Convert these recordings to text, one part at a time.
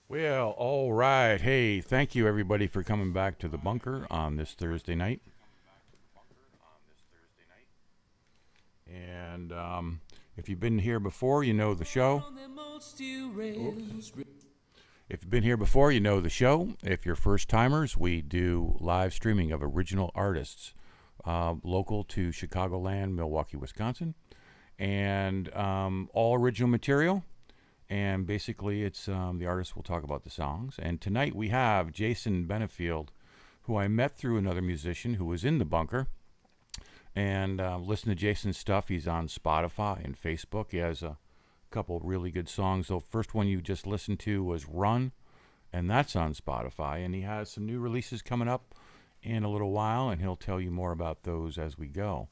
Well, all right. Hey, thank you everybody for coming back to the bunker on this Thursday night. And if you've been here before, you know the show. Oops. If you've been here before, you know the show. If you're first timers, we do live streaming of original artists local to Chicagoland, Milwaukee, Wisconsin, and all original material. And basically, it's the artist will talk about the songs. And tonight we have Jason Benefield, who I met through another musician who was in the bunker. And listen to Jason's stuff. He's on Spotify and Facebook. He has a couple really good songs. The first one you just listened to was Run, and that's on Spotify. And he has some new releases coming up in a little while, and he'll tell you more about those as we go.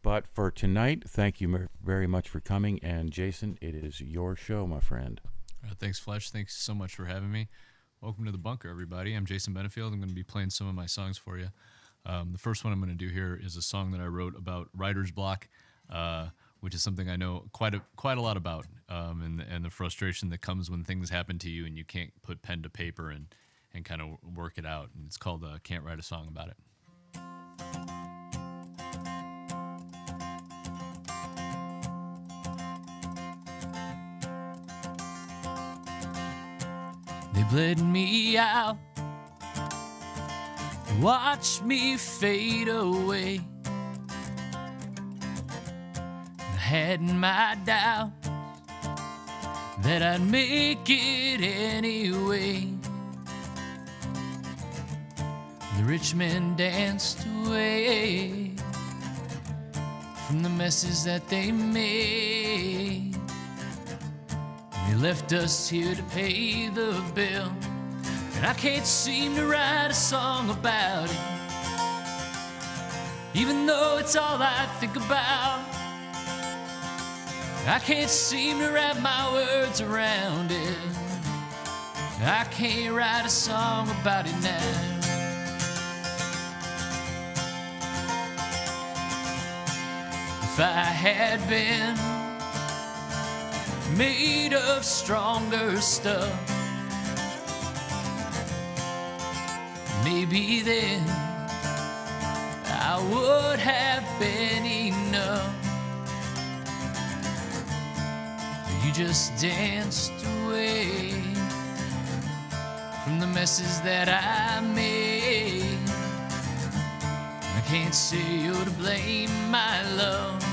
But for tonight, thank you very much for coming. And Jason, it is your show, my friend. Thanks, Flesh. Thanks so much for having me. Welcome to the bunker, everybody. I'm Jason Benefield. I'm going to be playing some of my songs for you. The first one I'm going to do here is a song that I wrote about writer's block, which is something I know quite a lot about, and the frustration that comes when things happen to you and you can't put pen to paper and kind of work it out. And it's called Can't Write a Song About It. They bled me out, watch me fade away. I had my doubts that I'd make it anyway. The rich men danced away from the messes that they made. They left us here to pay the bill, and I can't seem to write a song about it, even though it's all I think about. I can't seem to wrap my words around it. I can't write a song about it now. If I had been made of stronger stuff, maybe then I would have been enough. You just danced away from the messes that I made. I can't say you're to blame, my love,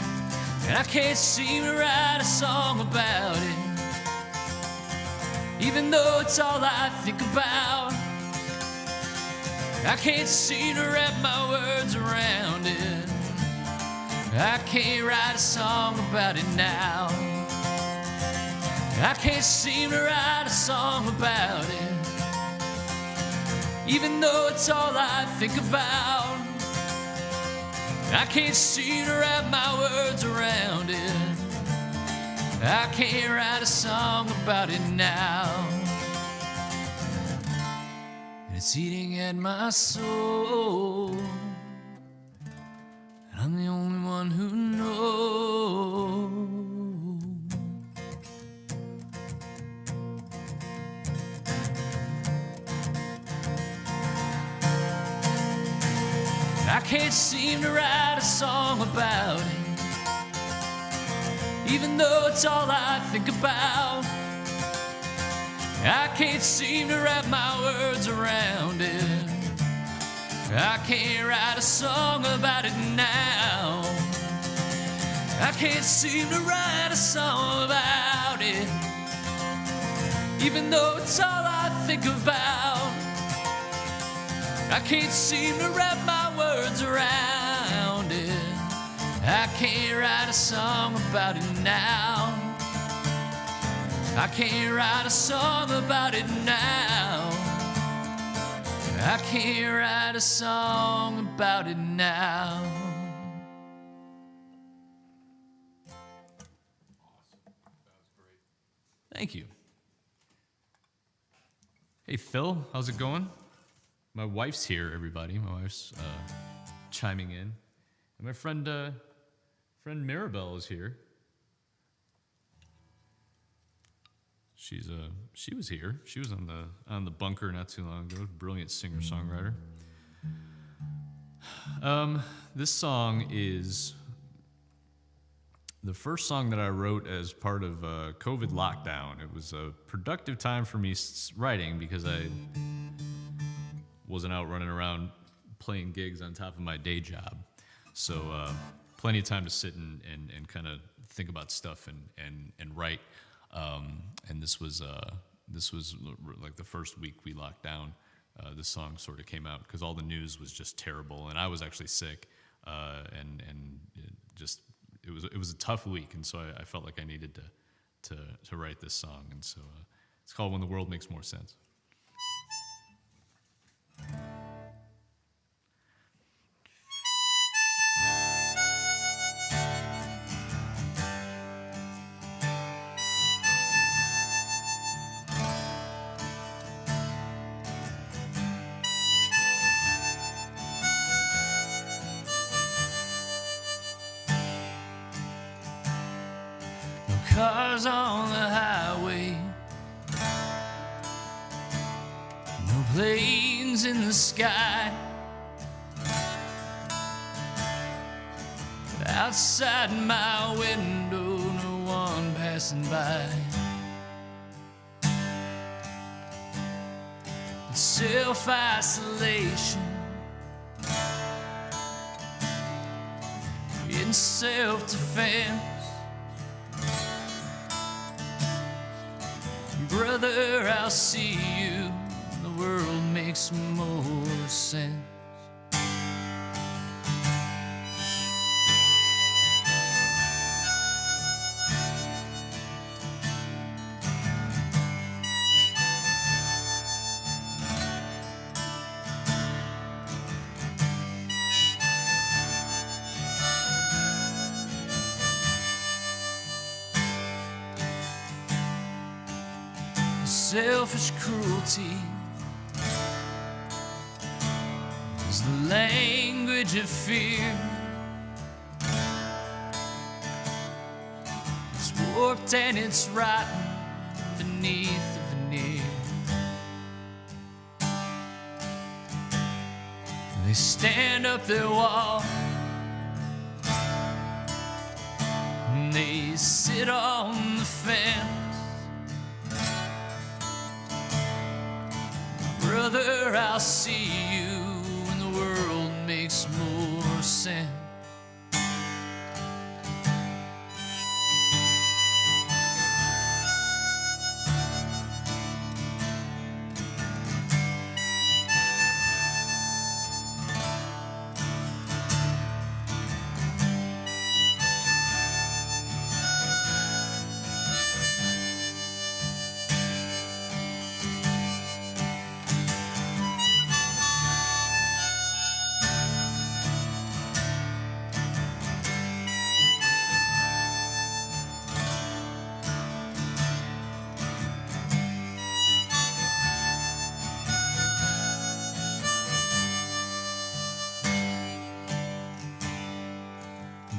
and I can't seem to write a song about it, even though it's all I think about. I can't seem to wrap my words around it. I can't write a song about it now. I can't seem to write a song about it, even though it's all I think about. I can't seem to wrap my words around it. I can't write a song about it now. And it's eating at my soul, and I'm the only one who knows. I can't seem to write a song about it, even though it's all I think about. I can't seem to wrap my words around it. I can't write a song about it now. I can't seem to write a song about it, even though it's all I think about. I can't seem to wrap my words around it. I can't write a song about it now. I can't write a song about it now. I can't write a song about it now. Awesome. That was great. Thank you. Hey, Phil, how's it going? My wife's here, everybody. My wife's chiming in. And my friend Mirabelle is here. she was here. She was on the Bunker not too long ago. Brilliant singer-songwriter. This song is the first song that I wrote as part of COVID lockdown. It was a productive time for me writing because I wasn't out running around playing gigs on top of my day job. So plenty of time to sit and kind of think about stuff and write. And this was like the first week we locked down. This song sort of came out because all the news was just terrible, and I was actually sick, and it was a tough week, and so I felt like I needed to write this song, and so it's called "When the World Makes More Sense." 'Cause on the highway, no planes in the sky, outside my window, no one passing by. Self-isolation, in self-defense. Brother, I'll see you, the world makes more sense. Selfish cruelty is the language of fear. It's warped and it's rotten beneath the veneer. They stand up their wall and they sit on the fence. Brother, I'll see you when the world makes more sense.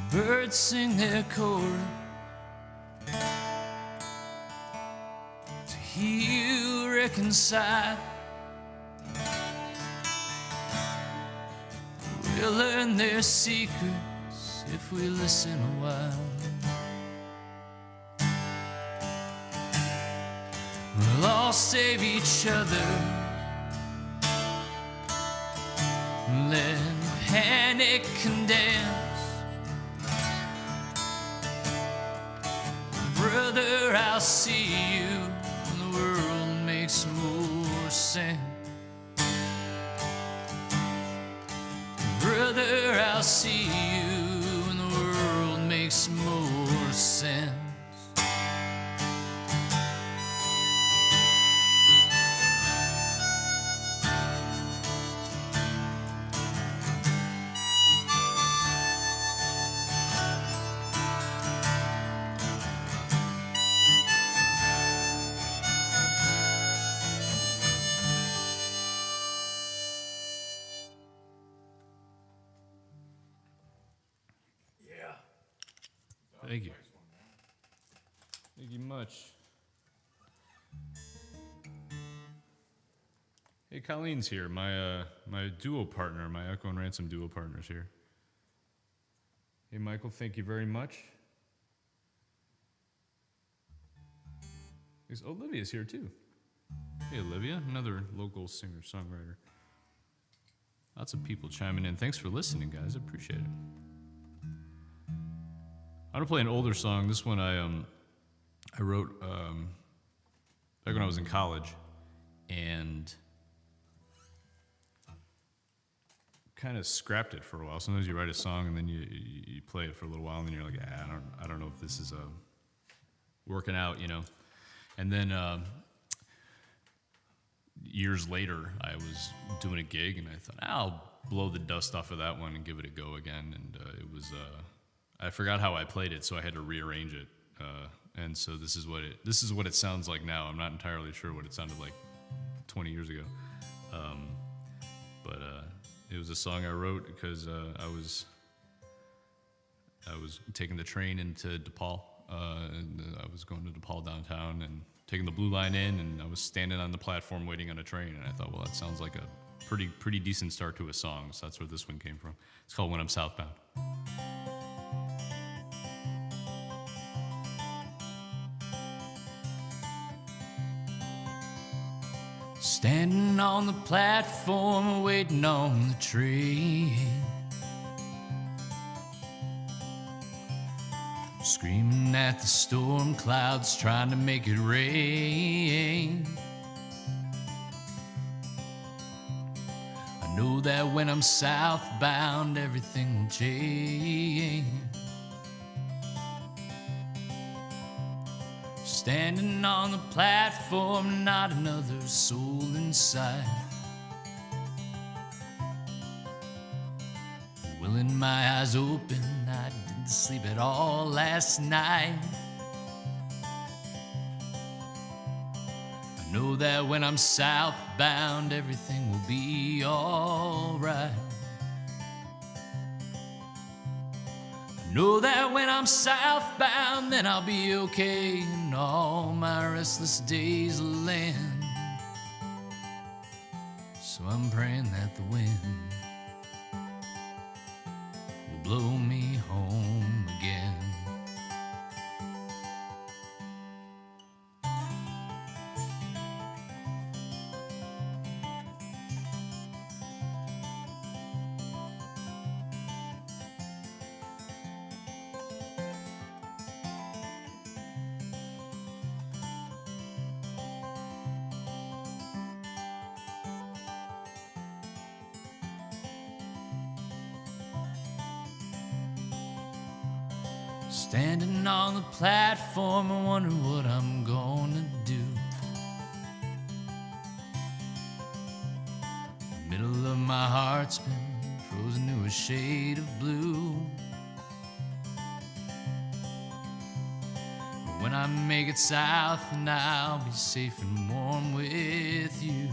Birds sing their chorus to heal, reconcile. We'll learn their secrets if we listen a while. We'll all save each other. Let panic condemn. Brother, I'll see you when the world makes more sense. Brother, I'll see you when the world makes more sense. Thank you. Thank you much. Hey, Colleen's here. My duo partner, my Echo and Ransom duo partner's here. Hey, Michael, thank you very much. Olivia's here too. Hey, Olivia, another local singer-songwriter. Lots of people chiming in. Thanks for listening, guys. I appreciate it. I'm gonna play an older song. This one I wrote back when I was in college, and kind of scrapped it for a while. Sometimes you write a song and then you play it for a little while, and then you're like, I don't know if this is working out, you know. And then years later, I was doing a gig, and I thought, I'll blow the dust off of that one and give it a go again. And it was I forgot how I played it, so I had to rearrange it. And so this is what it sounds like now. I'm not entirely sure what it sounded like 20 years ago, but it was a song I wrote because I was taking the train into DePaul. And I was going to DePaul downtown and taking the blue line in, and I was standing on the platform waiting on a train, and I thought, well, that sounds like a pretty decent start to a song. So that's where this one came from. It's called When I'm Southbound. Standing on the platform waiting on the train, screaming at the storm clouds trying to make it rain. I know that when I'm southbound everything will change. Standing on the platform, not another soul in sight. Willing my eyes open, I didn't sleep at all last night. I know that when I'm southbound, everything will be alright. I know that when I'm southbound, then I'll be okay, and all my restless days will end. So I'm praying that the wind will blow me home again. Standing on the platform, I wonder what I'm gonna do. The middle of my heart's been frozen to a shade of blue. But when I make it south, and I'll be safe and warm with you.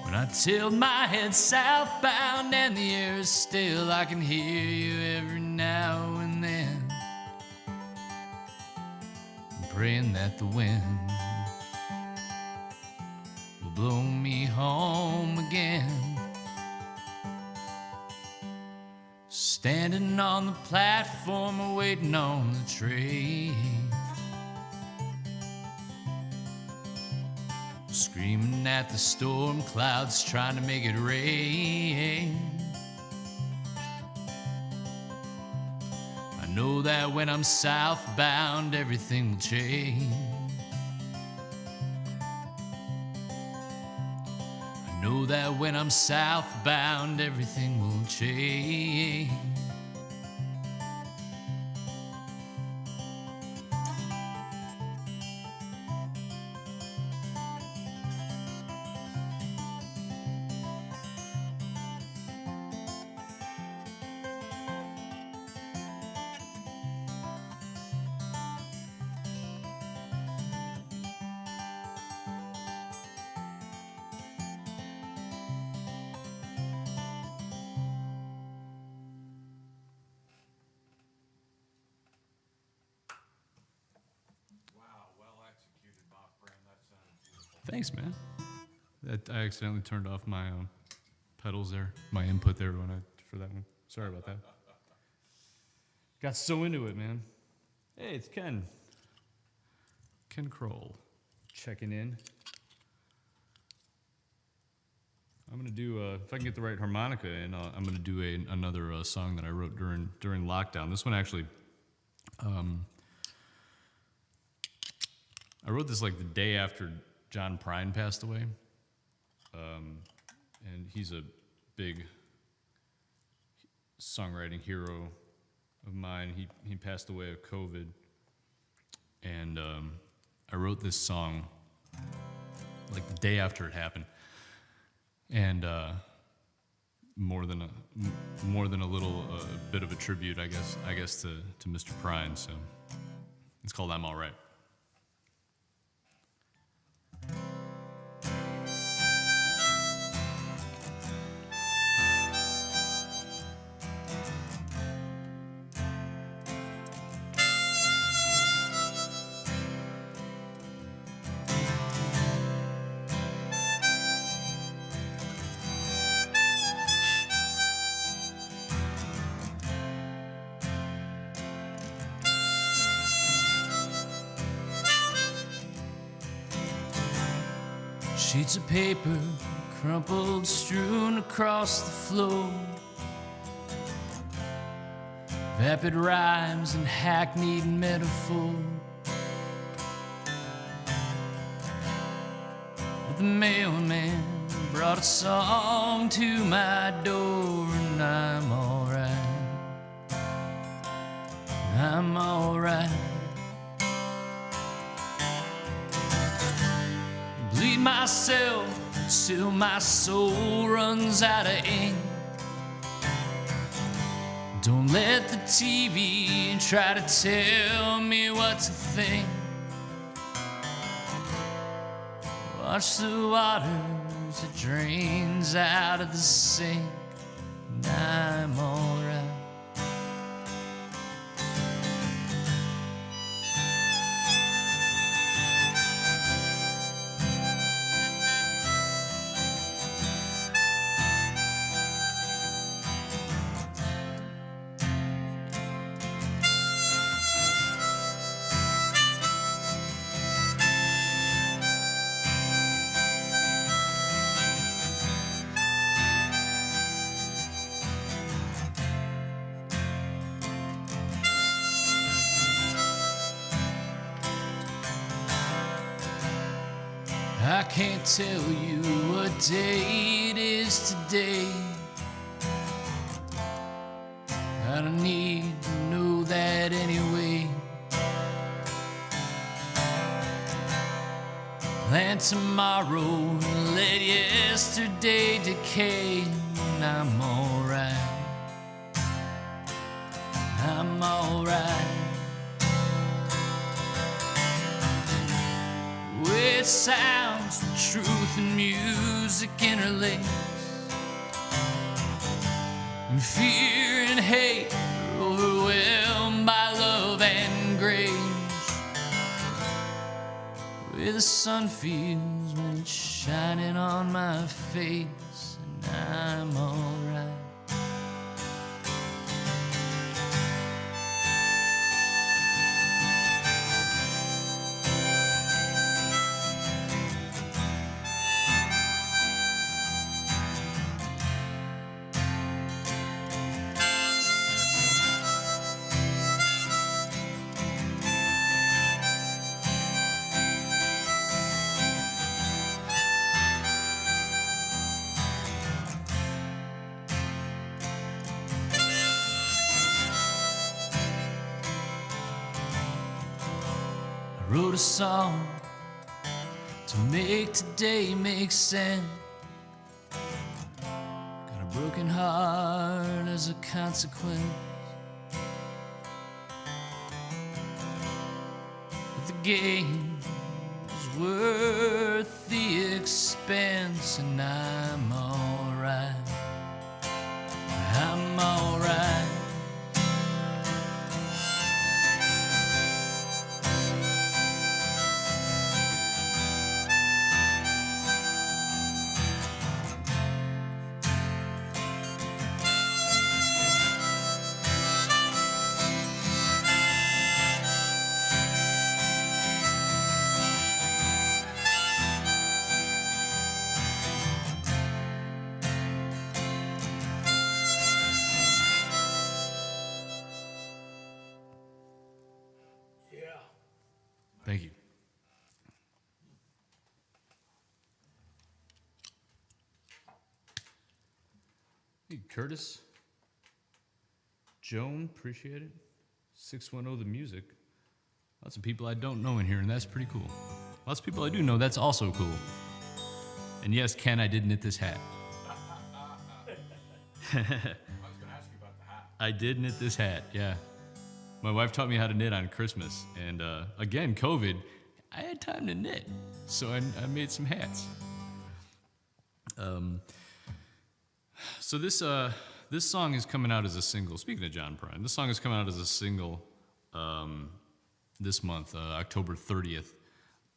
When I tilt my head southbound and the air is still, I can hear you every now and then. I'm praying that the wind will blow me home again. Standing on the platform waiting on the train, screaming at the storm clouds trying to make it rain. I know that when I'm southbound everything will change. I know that when I'm southbound everything will change. Thanks, man. I accidentally turned off my pedals there, my input there for that one. Sorry about that. Got so into it, man. Hey, it's Ken. Ken Kroll, checking in. I'm gonna do if I can get the right harmonica in, I'm gonna do another song that I wrote during lockdown. This one actually, I wrote this like the day after John Prine passed away, and he's a big songwriting hero of mine. He passed away of COVID, and I wrote this song like the day after it happened, and more than a little bit of a tribute, I guess to Mr. Prine. So it's called "I'm All Right." Sheets of paper crumpled, strewn across the floor. Vapid rhymes and hackneyed metaphor. But the mailman brought a song to my door, and I'm alright. I'm alright. Bleed myself till my soul runs out of ink. Don't let the TV try to tell me what to think. Watch the water as it drains out of the sink, and I'm alright. I can't tell you what day it is today. I don't need to know that anyway. Plan tomorrow and let yesterday decay, and I'm alright. I'm alright. It sounds with truth and music interlaced, and fear and hate are overwhelmed by love and grace. Where the sun feels when it's shining on my face, and I'm alright. Wrote a song to make today make sense. Got a broken heart as a consequence. But the game is worth the expense, and I'm alright. I'm alright. Yeah. Thank you. Hey, Curtis. Joan, appreciate it. 610 The Music. Lots of people I don't know in here, and that's pretty cool. Lots of people I do know, that's also cool. And yes, Ken, I did knit this hat. I was going to ask you about the hat. I did knit this hat, yeah. My wife taught me how to knit on Christmas, and again, COVID, I had time to knit, so I made some hats. So this song is coming out as a single. Speaking of John Prine, this song is coming out as a single this month, October 30th,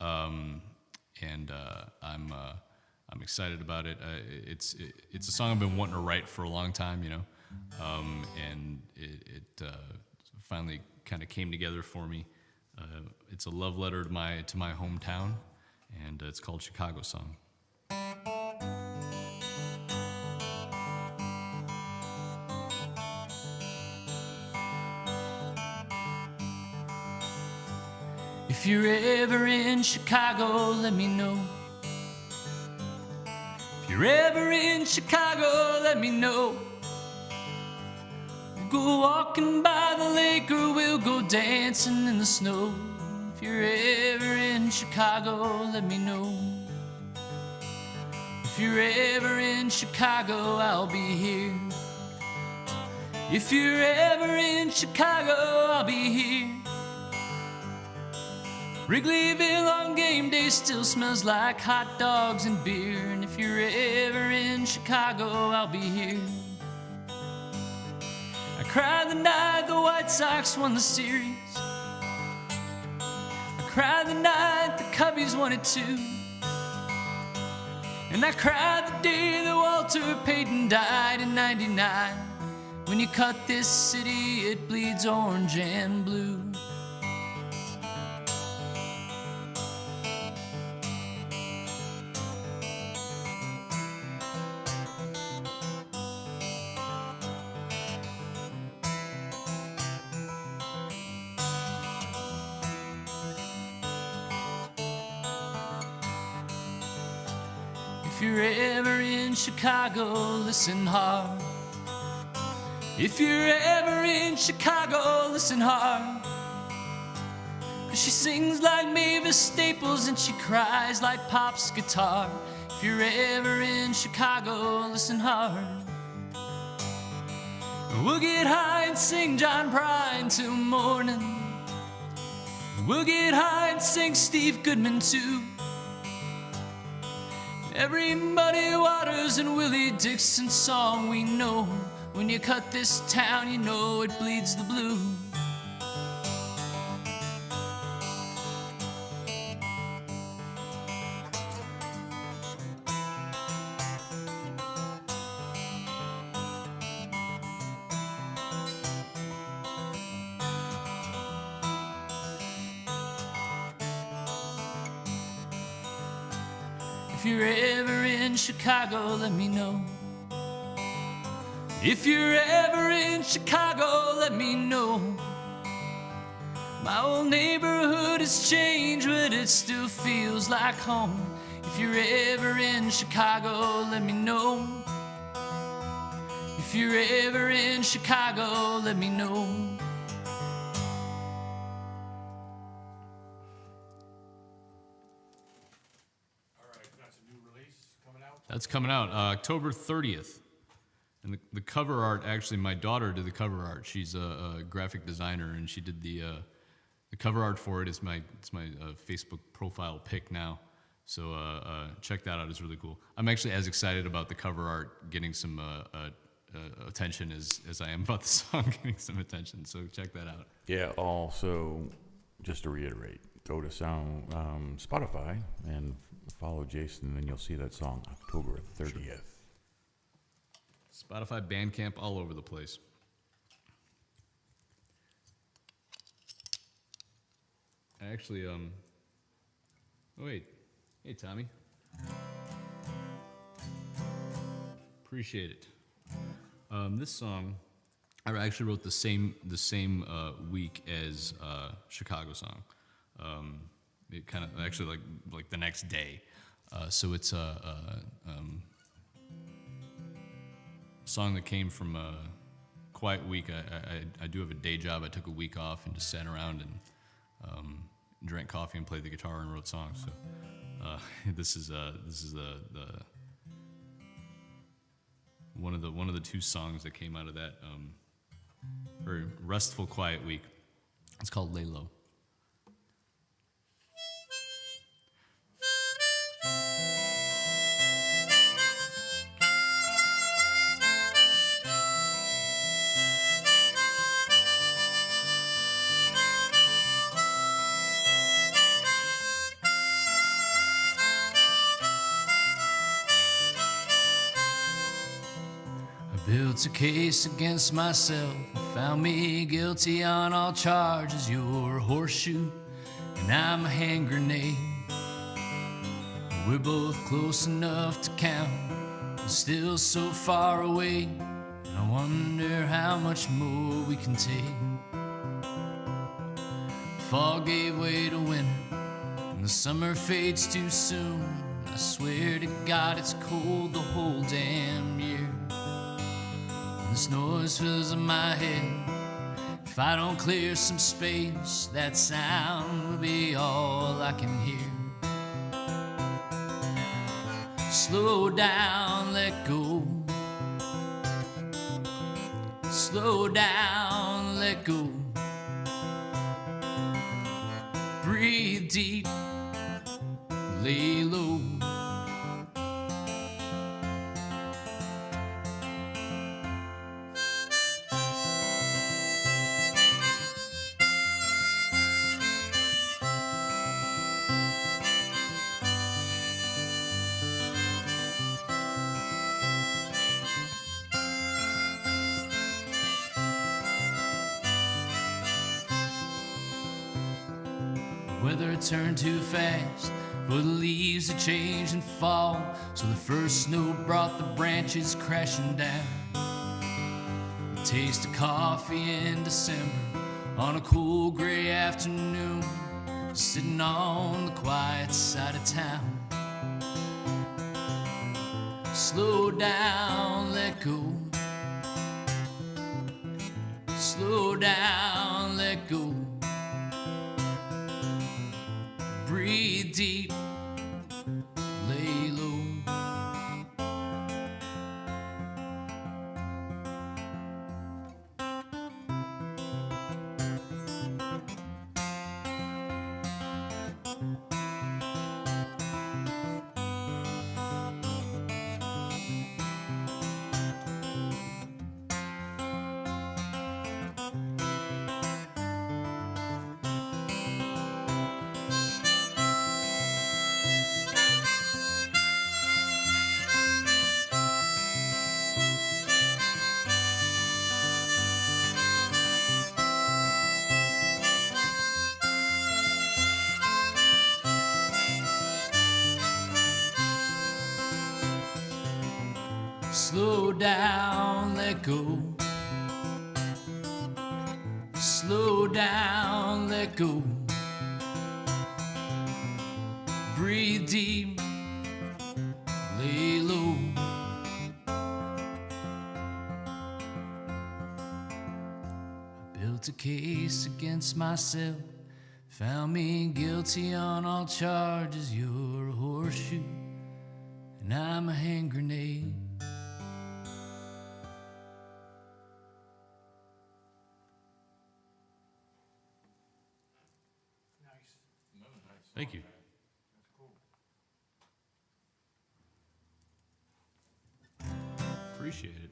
and I'm excited about it. It's a song I've been wanting to write for a long time, you know, and it finally kind of came together for me. It's a love letter to my hometown, and it's called Chicago Song. If you're ever in Chicago, let me know. If you're ever in Chicago, let me know. We'll go walking by the lake or we'll go dancing in the snow. If you're ever in Chicago, let me know. If you're ever in Chicago, I'll be here. If you're ever in Chicago, I'll be here. Wrigleyville on game day still smells like hot dogs and beer. And if you're ever in Chicago, I'll be here. I cried the night the White Sox won the series. I cried the night the Cubbies won it too. And I cried the day that Walter Payton died in '99. When you cut this city, it bleeds orange and blue. If you're ever in Chicago, listen hard. If you're ever in Chicago, listen hard. 'Cause she sings like Mavis Staples and she cries like Pop's guitar. If you're ever in Chicago, listen hard. We'll get high and sing John Prine till morning. We'll get high and sing Steve Goodman too. Every Muddy Waters and Willie Dixon song we know. When you cut this town, you know it bleeds the blue. If you're ever in Chicago, let me know. If you're ever in Chicago, let me know. My old neighborhood has changed, but it still feels like home. If you're ever in Chicago, let me know. If you're ever in Chicago, let me know. That's coming out October 30th. And the cover art, actually, my daughter did the cover art. She's a graphic designer, and she did the cover art for it. It's my Facebook profile pic now. So check that out. It's really cool. I'm actually as excited about the cover art getting some attention as I am about the song getting some attention. So check that out. Yeah, also, just to reiterate, go to Spotify and follow Jason, and then you'll see that song October 30th. Sure. Spotify, Bandcamp, all over the place. Actually, oh wait. Hey, Tommy. Appreciate it. This song, I actually wrote the same week as Chicago song. It kind of actually like the next day. So it's a song that came from a quiet week. I do have a day job. I took a week off and just sat around and drank coffee and played the guitar and wrote songs. So this is the one of the two songs that came out of that very restful quiet week. It's called Lay Low. Built a case against myself, found me guilty on all charges. You're a horseshoe and I'm a hand grenade. We're both close enough to count, but still so far away. And I wonder how much more we can take. Fall gave way to winter, and the summer fades too soon. I swear to God it's cold the whole damn year. This noise fills in my head. If I don't clear some space, that sound will be all I can hear. Slow down, let go. Slow down, let go. Breathe deep, lay low. Weather turned too fast for the leaves to change and fall, so the first snow brought the branches crashing down. The taste of coffee in December on a cool gray afternoon, sitting on the quiet side of town. Slow down, let go. Slow down, let go. Breathe deep, lay low. Slow down, let go. Slow down, let go. Breathe deep, lay low. I built a case against myself, found me guilty on all charges. You're a horseshoe and I'm a hand grenade. Thank you. Appreciate it.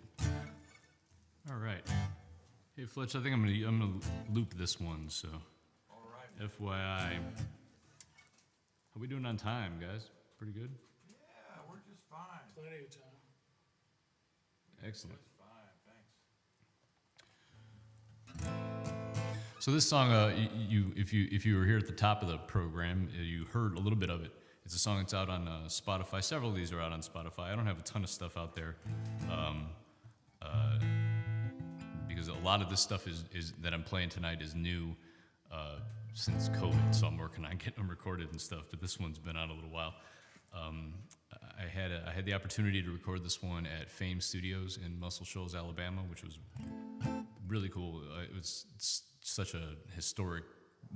All right. Hey Fletch, I think I'm gonna loop this one. So, all right. FYI. How we doing on time, guys? Pretty good. Yeah, we're just fine. Plenty of time. Excellent. Just fine, thanks. So this song, if you were here at the top of the program, you heard a little bit of it. It's a song that's out on Spotify. Several of these are out on Spotify. I don't have a ton of stuff out there because a lot of this stuff is that I'm playing tonight is new since COVID, so I'm working on getting them recorded and stuff. But this one's been out a little while. I had the opportunity to record this one at Fame Studios in Muscle Shoals, Alabama, which was really cool. It was such a historic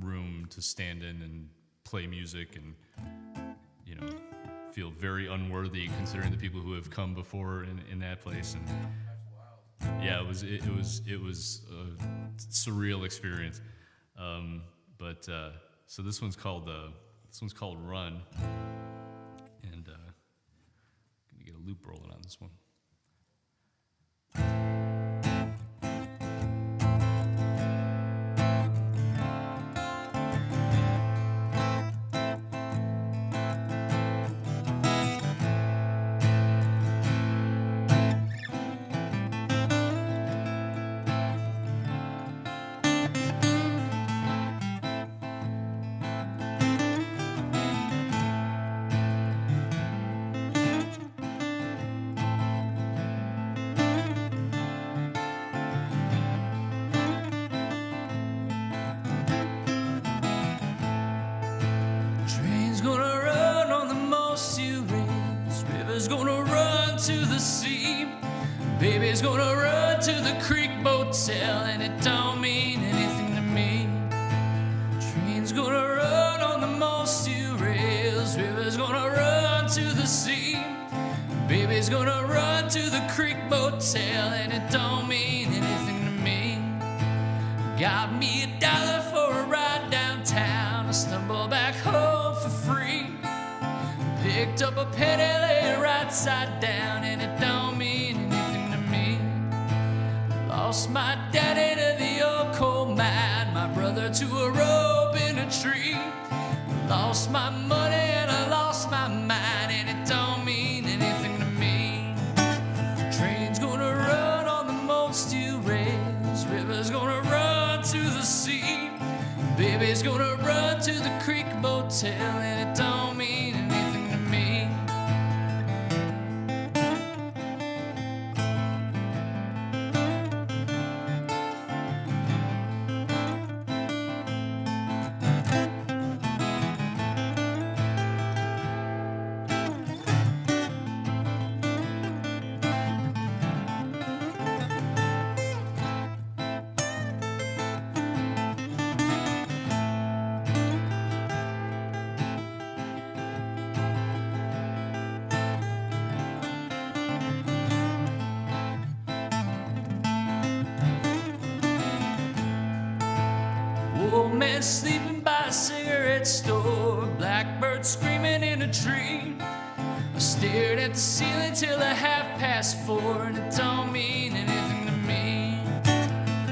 room to stand in and play music, and feel very unworthy considering the people who have come before in that place. And yeah, it was a surreal experience. So this one's called Run, and gonna get a loop rolling on this one. Baby's gonna run to the creek motel, and it don't mean anything to me. Train's gonna run on the most steel rails. River's gonna run to the sea. Baby's gonna run to the creek motel, and it don't mean anything to me. Got me $1 for a ride downtown. I stumble back home for free. Picked up a penny, laid it right side down, and it don't mean anything. Lost my daddy to the old coal mine, my brother to a rope in a tree. Lost my money and I lost my mind, and it don't mean anything to me. Train's gonna run on the most steel rails. River's gonna run to the sea. Baby's gonna run to the creek motel, and it don't mean anything to me. Old man sleeping by a cigarette store, blackbird screaming in a tree. I stared at the ceiling till 4:30, and it don't mean anything to me.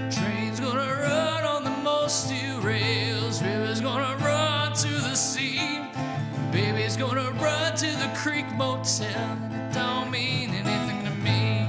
Train's gonna run on the most steel rails. River's gonna run to the sea. Baby's gonna run to the creek motel, and it don't mean anything to me.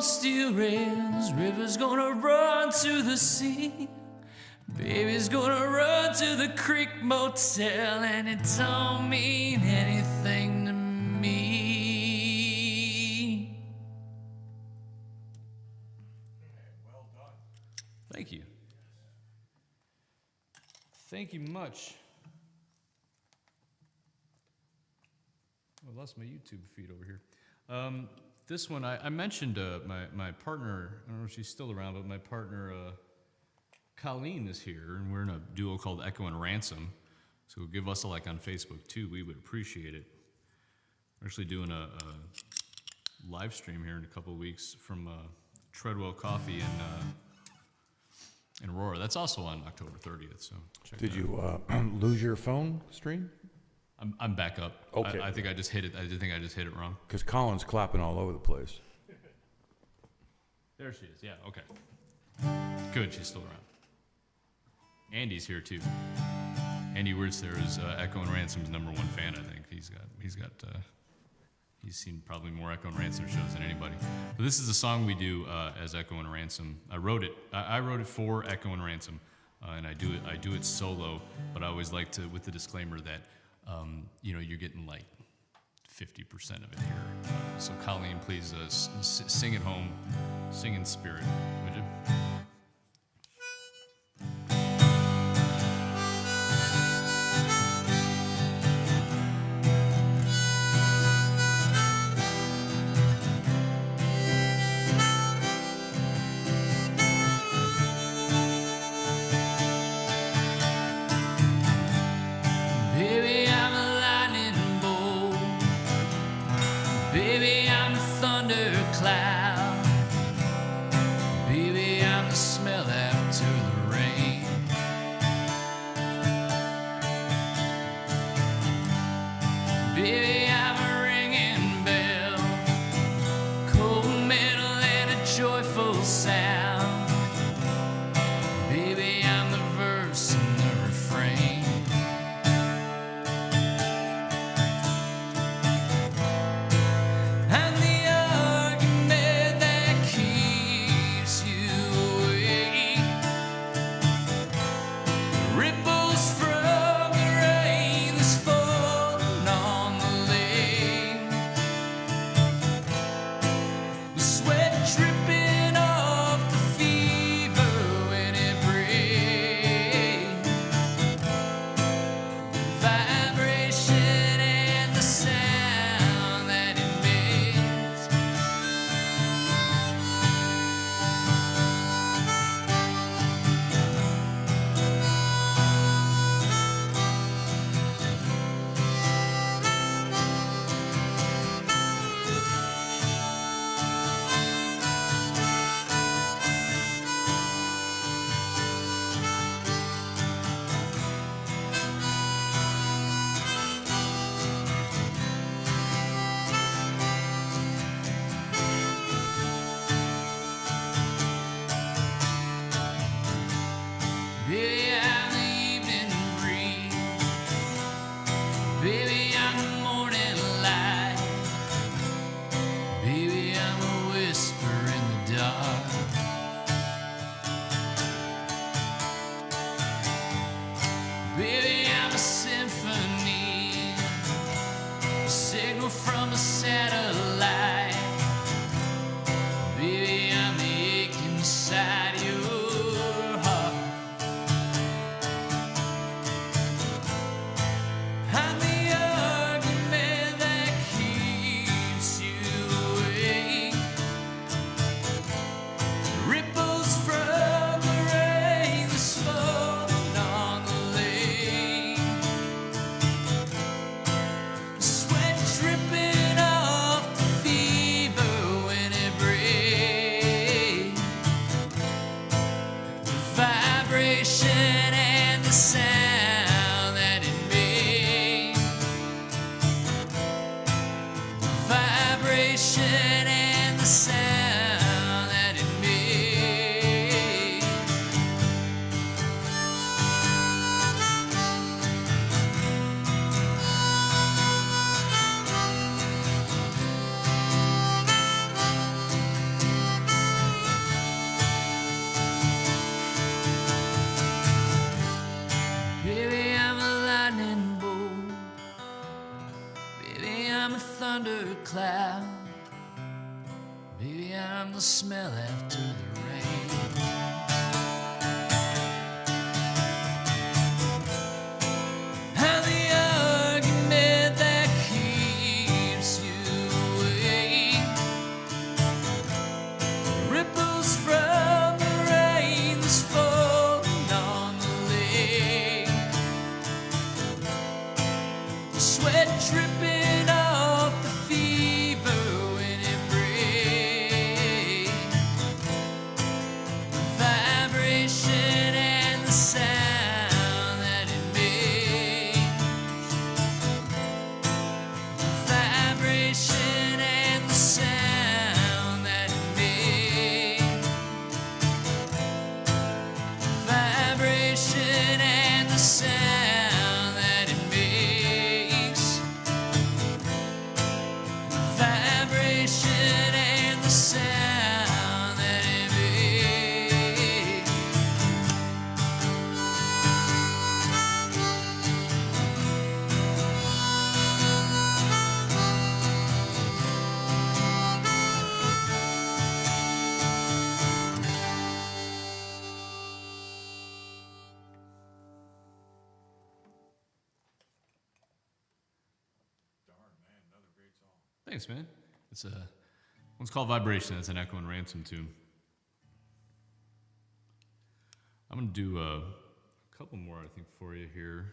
Steel rails, river's gonna run to the sea. Baby's gonna run to the creek motel, and it don't mean anything to me. Well done. Thank you. Thank you much. I lost my YouTube feed over here. This one, I mentioned my partner, I don't know if she's still around, but my partner, Colleen, is here, and we're in a duo called Echo and Ransom. So give us a like on Facebook, too. We would appreciate it. We're actually doing a live stream here in a couple of weeks from Treadwell Coffee in Aurora. That's also on October 30th. So check Did that you out. lose your phone stream? I'm back up. Okay. I think I just hit it. I think I just hit it wrong. Because Colin's clapping all over the place. There she is. Yeah. Okay. Good. She's still around. Andy's here too. Andy Wirtz there is Echo and Ransom's #1 fan. I think he's seen probably more Echo and Ransom shows than anybody. But this is a song we do as Echo and Ransom. I wrote it. I wrote it for Echo and Ransom, and I do it solo. But I always like to, with the disclaimer that you're getting like 50% of it here. So Colleen, please sing at home, sing in spirit, would you? Baby, I'm a lightning bolt. Baby, I'm a thundercloud. Baby, I'm the smell after the rain. Baby, I'm a ringing bell, cold metal and a joyful sound. Baby, I'm the verse and the refrain. I'm the argument that keeps you awake. Ripples from the rain that's falling on the lake. The sweat dripping off the fever when it breaks. Vibration and the sound that it makes. Baby, I'm the evening breeze. Baby, I'm the morning light. Baby, I'm a whisper in the dark. Baby, I'm a symphony, a signal from a satellite. Baby, I'm the ache inside your heart. I'm the argument that keeps you awake. Ripples from the rain that's falling on the lake. Sweat dripping off the fever when it breaks. The vibration and the sound that it makes. Vibration and the sound that it makes. Baby, I'm a lightning bolt. Baby, I'm a thundercloud. Baby, I'm the smell after the rain. I'm the argument that keeps you awake. Ripples from the rain that's falling on the lake. Sweat dripping off the fever when it breaks. vibration and the sound that it makes. Thanks, man. It's one's called Vibration. It's an Echo and Ransom tune. I'm gonna do a couple more, I think, for you here.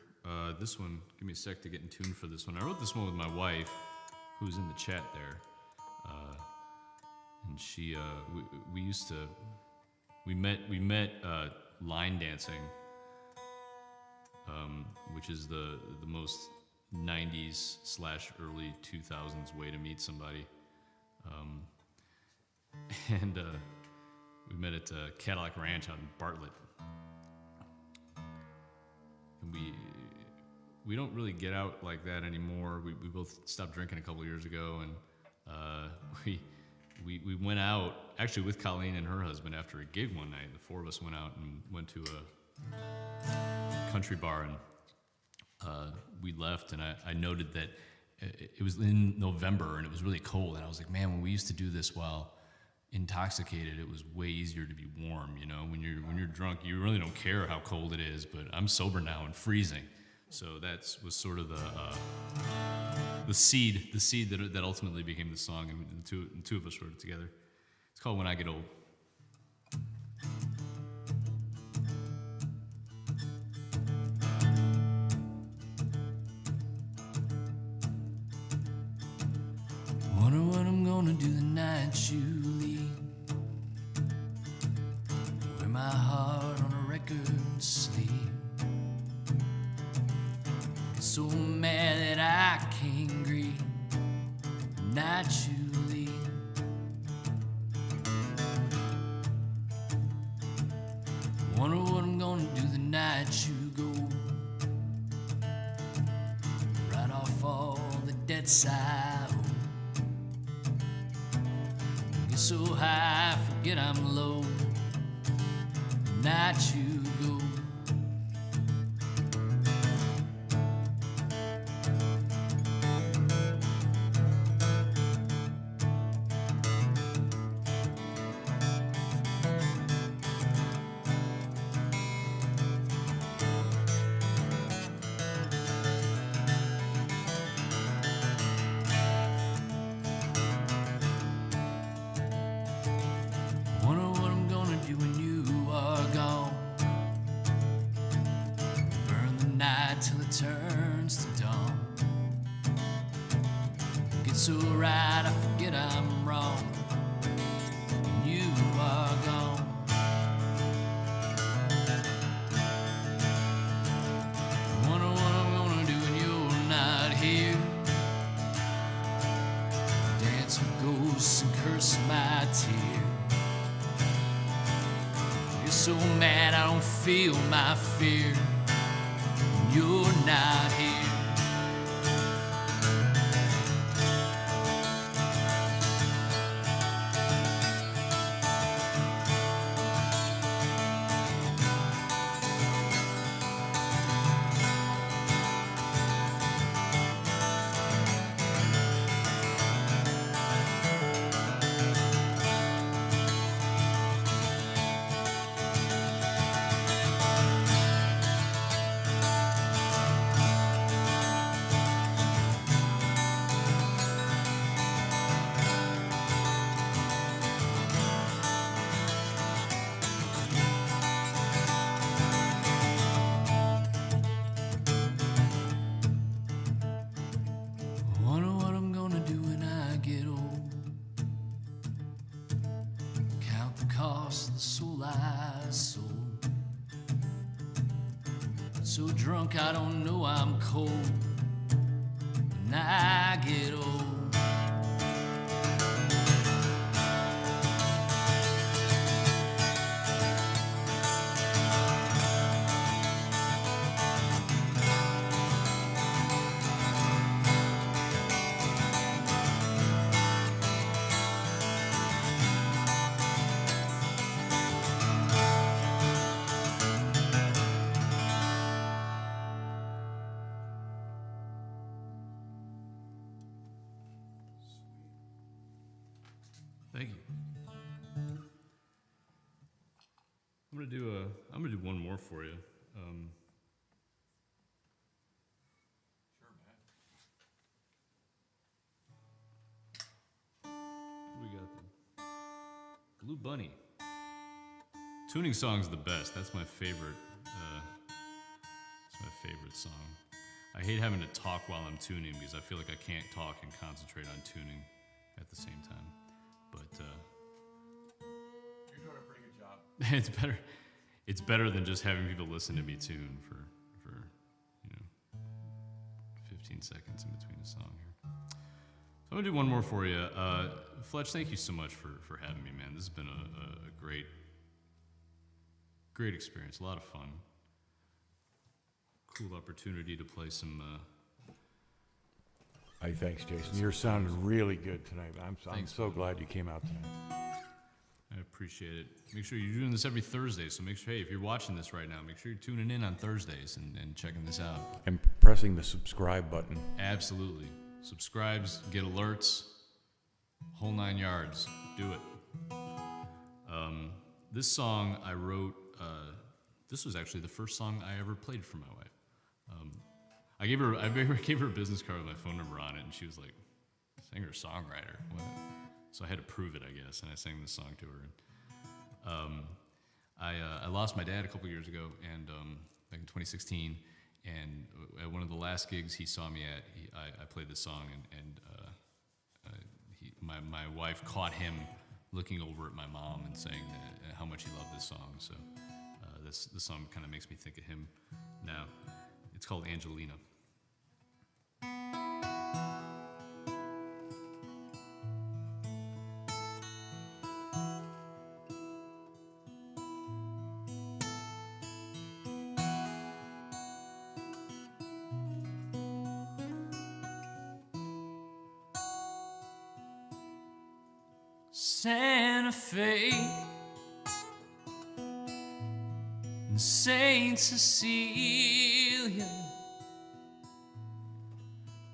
This one, give me a sec to get in tune for this one. I wrote this one with my wife, who's in the chat there, and she, we used to, we met line dancing, which is the most 90s / early 2000s way to meet somebody. And we met at Cadillac Ranch out in Bartlett. And we don't really get out like that anymore. We both stopped drinking a couple years ago, and we went out, actually with Colleen and her husband, after a gig one night. The four of us went out and went to a country bar, and we left, and I noted that it was in November and it was really cold, and I was like, man, when we used to do this while intoxicated, it was way easier to be warm. You know, when you're drunk, you really don't care how cold it is, but I'm sober now and freezing. So that was sort of the seed that ultimately became the song, and the two of us wrote it together. It's called When I Get Old. Wonder what I'm gonna do the night you leave. Wear my heart on a record sleeve. Get so mad that I can't grieve the night you leave. Wonder what I'm gonna do the night you go. Write off all the debts I owe. So high, forget I'm low. Night you go. Turns to dawn. Get so right, I forget I'm wrong. When you are gone. Wonder what I'm gonna do when you're not here. Dance with ghosts and curse my tear. You're so mad I don't feel my fear. You're not here. So drunk I don't know I'm cold when I get old. Thank you. I'm gonna do one more for you. Sure, Matt. What we got there? Blue Bunny. Tuning song's the best. That's my favorite. It's my favorite song. I hate having to talk while I'm tuning because I feel like I can't talk and concentrate on tuning at the same time. But You're doing a pretty good job. it's better. It's better than just having people listen to me tune for 15 seconds in between a song here. So I'm gonna do one more for you. Fletch, thank you so much for having me, man. This has been a great experience. A lot of fun. Cool opportunity to play some. Hey, thanks, Jason. You're sounding really good tonight. I'm so glad you came out tonight. I appreciate it. Make sure you're doing this every Thursday. So make sure, hey, if you're watching this right now, make sure you're tuning in on Thursdays and checking this out. And pressing the subscribe button. Absolutely. Subscribes, get alerts, whole 9 yards. Do it. This song I wrote, this was actually the first song I ever played for my wife. I gave her a business card with my phone number on it, and she was like, singer-songwriter. What? So I had to prove it, I guess, and I sang this song to her. I lost my dad a couple years ago, and back in 2016, and at one of the last gigs he saw me at, I played this song, and my wife caught him looking over at my mom and saying how much he loved this song. So this song kind of makes me think of him now. It's called Angelina. Santa Fe and Saint Cecilia,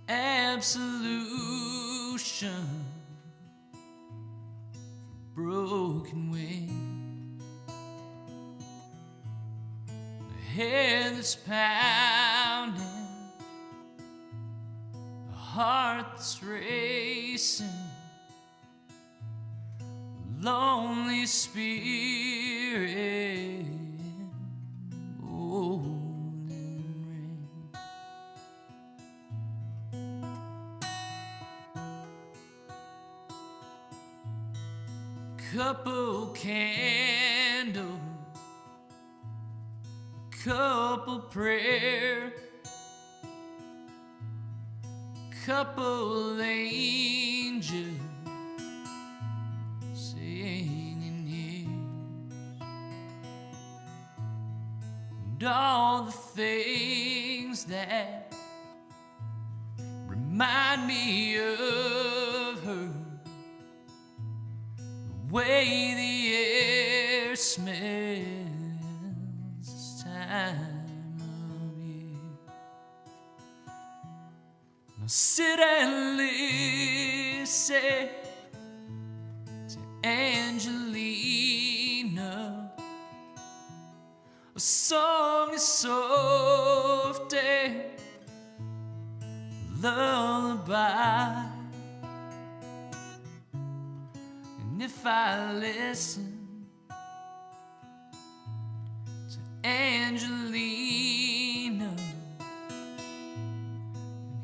absolution, broken wing, the head that's pounding, the heart that's racing, lonely spirit, golden ring. Couple candle, couple prayer, couple angels singing here, and all the things that remind me of her, the way the air smells this time of year. Now sit and listen to Angelina, a song is soft and lullaby. And if I listen to Angelina and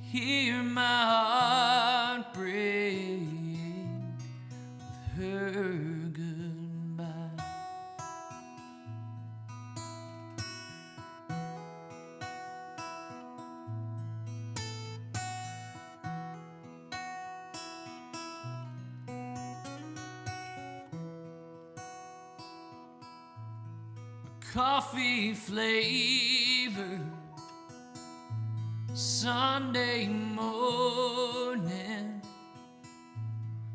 hear my heart break with her goodbye. Coffee flavor Sunday morning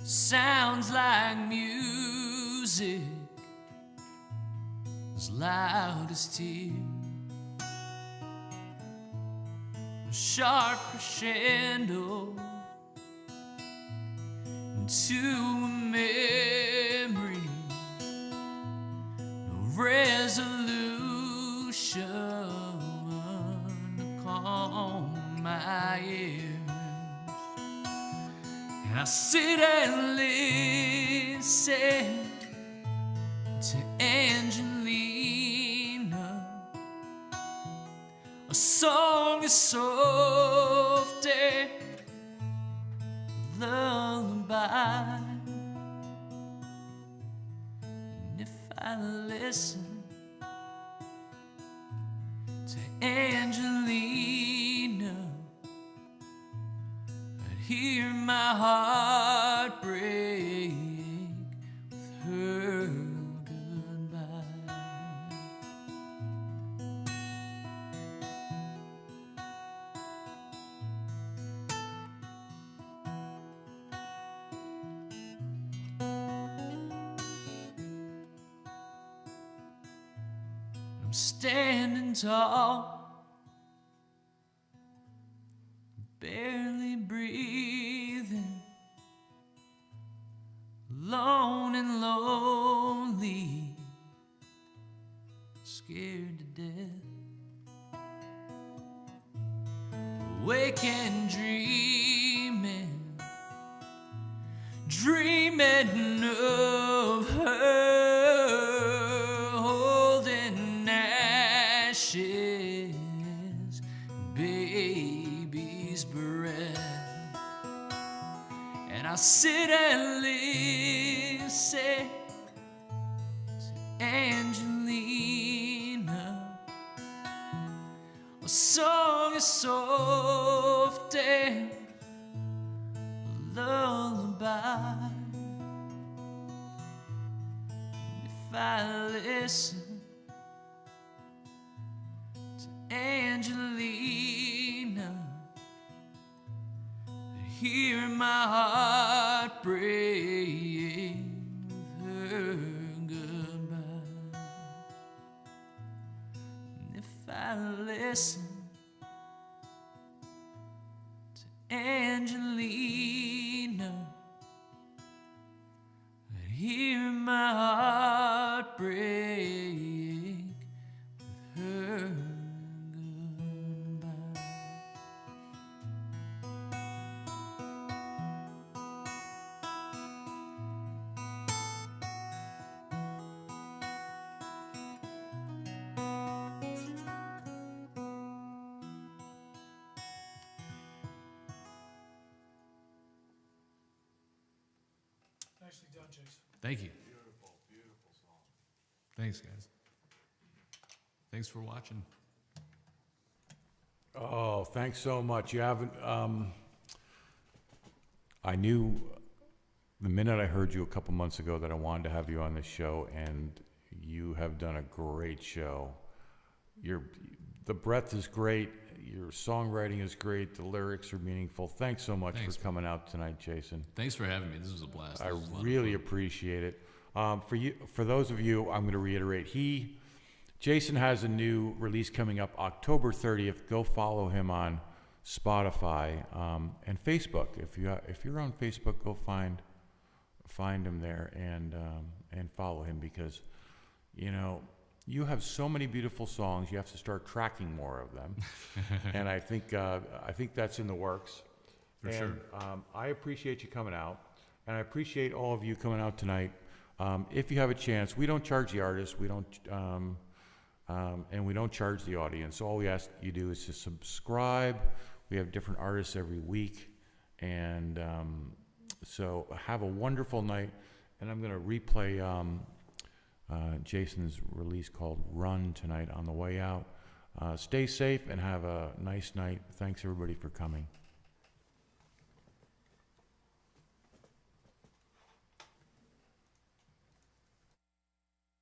sounds like music as loud as tears, a sharp crescendo into a sit and listen to Angelina. A song is soft and lullaby. And if I listen to Angelina, I'd hear my heart break with her goodbye. I'm standing tall, barely breathing, alone and lonely, scared to death, awake and dreaming, dreaming of her, holding ashes, baby's breath. And I sit and listen to Angelina. A song is soft and a lullaby. And if I listen to Angelina, hear my heart break with her goodbye. And if I listen to Angelina, I'd hear my heart break with her goodbye. Nicely done, Jason. Thank you. Beautiful song. Thanks, guys. Thanks for watching. Oh, thanks so much. You haven't. I knew the minute I heard you a couple months ago that I wanted to have you on this show, and you have done a great show. The breadth is great. Your songwriting is great. The lyrics are meaningful. Thanks so much Thanks, for coming out tonight, Jason. Thanks for having me. This was a blast. I This was a lot of really fun. appreciate it. For those of you, I'm going to reiterate. Jason has a new release coming up October 30th. Go follow him on Spotify and Facebook. If you're on Facebook, go find him there and follow him, because you have so many beautiful songs. You have to start tracking more of them, and I think that's in the works. For sure. I appreciate you coming out, and I appreciate all of you coming out tonight. If you have a chance, we don't charge the artists. We don't. And we don't charge the audience. All we ask you do is to subscribe. We have different artists every week. And so have a wonderful night. And I'm going to replay Jason's release called Run tonight on the way out. Stay safe and have a nice night. Thanks, everybody, for coming.